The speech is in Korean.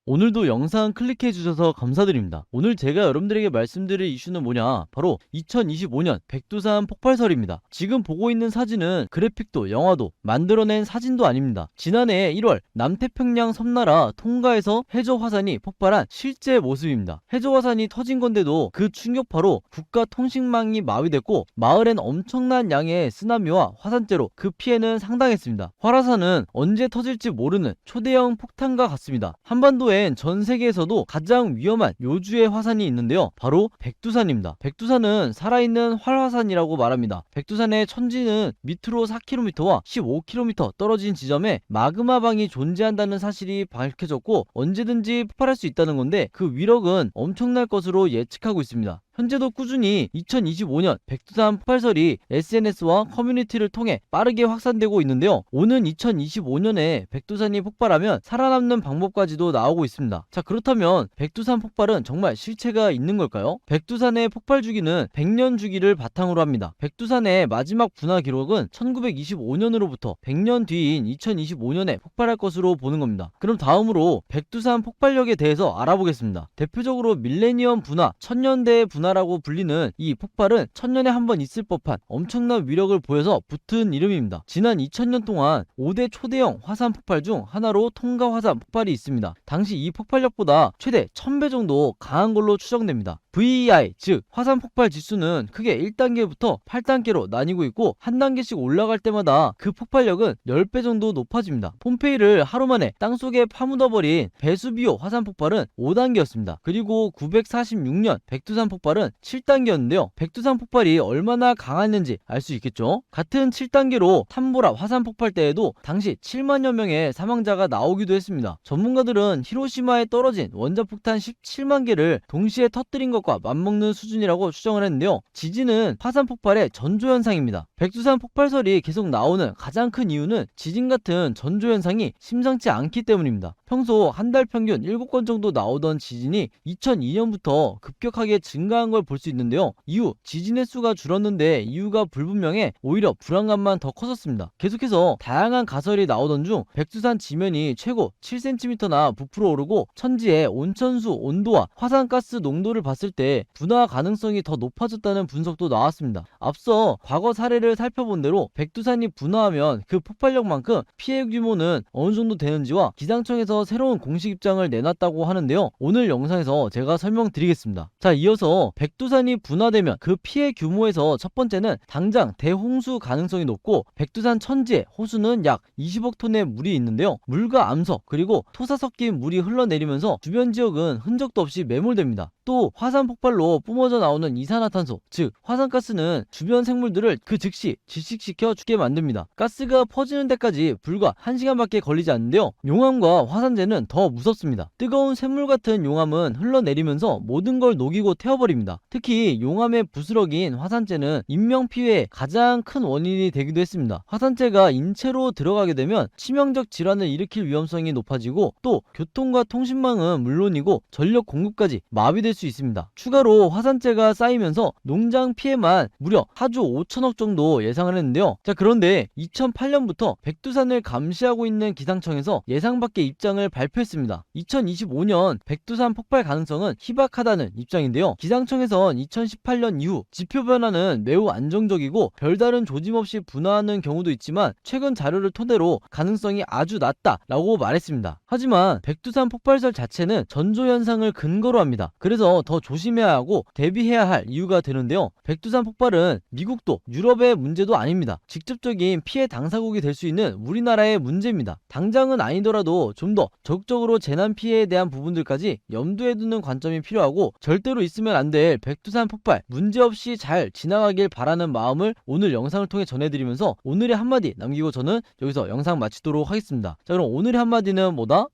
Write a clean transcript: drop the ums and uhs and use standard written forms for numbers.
오늘도 영상 클릭해주셔서 감사드립니다. 오늘 제가 여러분들에게 말씀드릴 이슈는 뭐냐, 바로 2025년 백두산 폭발설입니다. 지금 보고 있는 사진은 그래픽도 영화도 만들어낸 사진도 아닙니다. 지난해 1월 남태평양 섬나라 통가에서 해저 화산이 폭발한 실제 모습입니다. 해저 화산이 터진 건데도 그 충격파로 국가 통신망이 마비됐고 마을엔 엄청난 양의 쓰나미와 화산재로 그 피해는 상당했습니다. 활화산은 언제 터질지 모르는 초대형 폭탄과 같습니다. 한반도에 전 세계에서도 가장 위험한 요주의 화산이 있는데요, 바로 백두산입니다. 백두산은 살아있는 활화산이라고 말합니다. 백두산의 천지는 밑으로 4km와 15km 떨어진 지점에 마그마방이 존재한다는 사실이 밝혀졌고 언제든지 폭발할 수 있다는 건데, 그 위력은 엄청날 것으로 예측하고 있습니다. 현재도 꾸준히 2025년 백두산 폭발설이 SNS와 커뮤니티를 통해 빠르게 확산되고 있는데요, 오는 2025년에 백두산이 폭발하면 살아남는 방법까지도 나오고 있습니다. 자, 그렇다면 백두산 폭발은 정말 실체가 있는 걸까요? 백두산의 폭발 주기는 100년 주기를 바탕으로 합니다. 백두산의 마지막 분화 기록은 1925년으로부터 100년 뒤인 2025년에 폭발할 것으로 보는 겁니다. 그럼 다음으로 백두산 폭발력에 대해서 알아보겠습니다. 대표적으로 밀레니엄 분화, 천년대의 분화라고 불리는 이 폭발은 천년에 한 번 있을 법한 엄청난 위력을 보여서 붙은 이름입니다. 지난 2000년 동안 5대 초대형 화산 폭발 중 하나로 통가 화산 폭발이 있습니다. 당시 이 폭발력보다 최대 1000배 정도 강한 걸로 추정됩니다. VEI, 즉 화산 폭발 지수는 크게 1단계부터 8단계로 나뉘고 있고 한 단계씩 올라갈 때마다 그 폭발력은 10배 정도 높아집니다. 폼페이를 하루 만에 땅속에 파묻어버린 베수비오 화산 폭발은 5단계였습니다. 그리고 946년 백두산 폭발은 7단계였는데요. 백두산 폭발이 얼마나 강했는지 알 수 있겠죠? 같은 7단계로 탐보라 화산 폭발 때에도 당시 7만여 명의 사망자가 나오기도 했습니다. 전문가들은 히로시마에 떨어진 원자폭탄 17만 개를 동시에 터뜨린 것과 맞먹는 수준이라고 추정을 했는데요, 지진은 화산 폭발의 전조현상입니다. 백두산 폭발설이 계속 나오는 가장 큰 이유는 지진 같은 전조현상이 심상치 않기 때문입니다. 평소 한 달 평균 7건 정도 나오던 지진이 2002년부터 급격하게 증가한 걸 볼 수 있는데요, 이후 지진의 수가 줄었는데 이유가 불분명해 오히려 불안감만 더 커졌습니다. 계속해서 다양한 가설이 나오던 중 백두산 지면이 최고 7cm나 부풀어 오르고 천지의 온천수 온도와 화산가스 농도를 봤을 때 분화 가능성이 더 높아졌다는 분석도 나왔습니다. 앞서 과거 사례를 살펴본 대로 백두산이 분화하면 그 폭발력만큼 피해 규모는 어느 정도 되는지와 기상청에서 새로운 공식 입장을 내놨다고 하는데요, 오늘 영상에서 제가 설명드리겠습니다. 자, 이어서 백두산이 분화되면 그 피해 규모에서 첫 번째는 당장 대홍수 가능성이 높고, 백두산 천지에 호수는 약 20억 톤의 물이 있는데요, 물과 암석 그리고 토사 섞인 물이 흘러내리면서 주변 지역은 흔적도 없이 매몰됩니다. 또 화산 폭발로 뿜어져 나오는 이산화탄소, 즉 화산가스는 주변 생물들을 그 즉시 질식시켜 죽게 만듭니다. 가스가 퍼지는 데까지 불과 1시간밖에 걸리지 않는데요, 용암과 화산재는 더 무섭습니다. 뜨거운 샘물 같은 용암은 흘러내리면서 모든 걸 녹이고 태워버립니다. 특히 용암에 부스러긴 화산재는 인명피해의 가장 큰 원인이 되기도 했습니다. 화산재가 인체로 들어가게 되면 치명적 질환을 일으킬 위험성이 높아지고, 또 교통과 통신망은 물론이고 전력 공급까지 마비될 수 있습니다. 추가로 화산재가 쌓이면서 농장 피해만 무려 4조 5천억 정도 예상을 했는데요, 자, 그런데 2008년부터 백두산을 감시하고 있는 기상청에서 예상 밖의 입장을 발표했습니다. 2025년 백두산 폭발 가능성은 희박하다는 입장인데요, 기상청에선 2018년 이후 지표 변화는 매우 안정적이고 별다른 조짐 없이 분화하는 경우도 있지만 최근 자료를 토대로 가능성이 아주 낮다라고 말했습니다. 하지만 백두산 폭발설 자체는 전조현상을 근거로 합니다. 그래서 더 조심해야 하고 대비해야 할 이유가 되는데요, 백두산 폭발은 미국도 유럽의 문제도 아닙니다. 직접적인 피해 당사국이 될 수 있는 우리나라의 문제입니다. 당장은 아니더라도 좀 더 적극적으로 재난 피해에 대한 부분들까지 염두에 두는 관점이 필요하고, 절대로 있으면 안 될 백두산 폭발 문제없이 잘 지나가길 바라는 마음을 오늘 영상을 통해 전해드리면서 오늘의 한마디 남기고 저는 여기서 영상 마치도록 하겠습니다. 자, 그럼 오늘의 한마디는 뭐다?